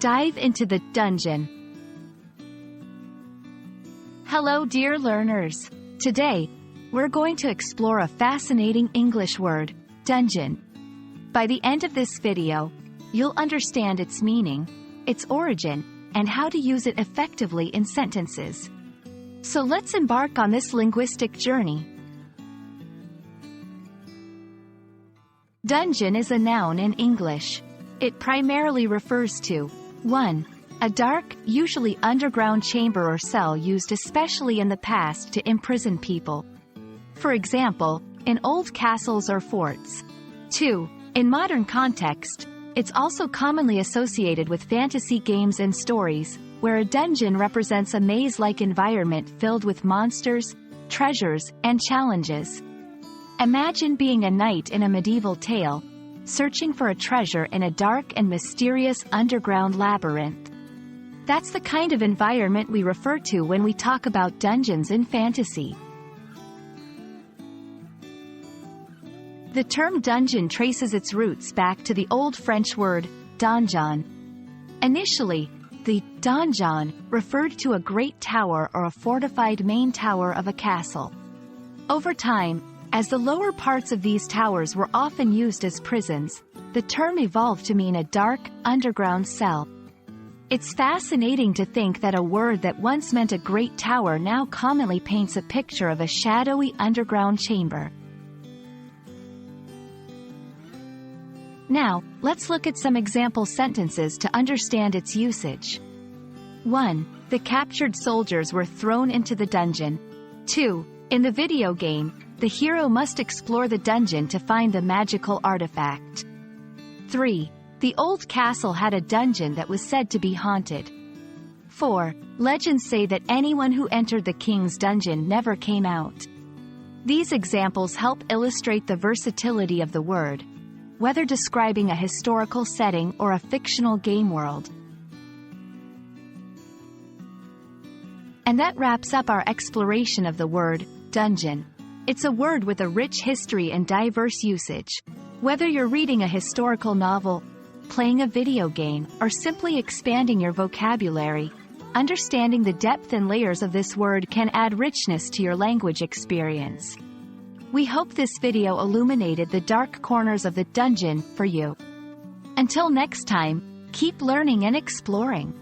Dive into the dungeon. Hello, dear learners. Today, we're going to explore a fascinating English word, dungeon. By the end of this video, you'll understand its meaning, its origin, and how to use it effectively in sentences. So let's embark on this linguistic journey. Dungeon is a noun in English. It primarily refers to 1. A dark, usually underground chamber or cell used especially in the past to imprison people. For example, in old castles or forts. 2. In modern context, it's also commonly associated with fantasy games and stories, where a dungeon represents a maze-like environment filled with monsters, treasures, and challenges. Imagine being a knight in a medieval tale, searching for a treasure in a dark and mysterious underground labyrinth. That's the kind of environment we refer to when we talk about dungeons in fantasy. The term dungeon traces its roots back to the Old French word, donjon. Initially, the donjon referred to a great tower or a fortified main tower of a castle. Over time, as the lower parts of these towers were often used as prisons, the term evolved to mean a dark, underground cell. It's fascinating to think that a word that once meant a great tower now commonly paints a picture of a shadowy underground chamber. Now, let's look at some example sentences to understand its usage. 1. The captured soldiers were thrown into the dungeon. 2. In the video game, the hero must explore the dungeon to find the magical artifact. 3. The old castle had a dungeon that was said to be haunted. 4. Legends say that anyone who entered the king's dungeon never came out. These examples help illustrate the versatility of the word, whether describing a historical setting or a fictional game world. And that wraps up our exploration of the word, dungeon. It's a word with a rich history and diverse usage. Whether you're reading a historical novel, playing a video game, or simply expanding your vocabulary, understanding the depth and layers of this word can add richness to your language experience. We hope this video illuminated the dark corners of the dungeon for you. Until next time, keep learning and exploring.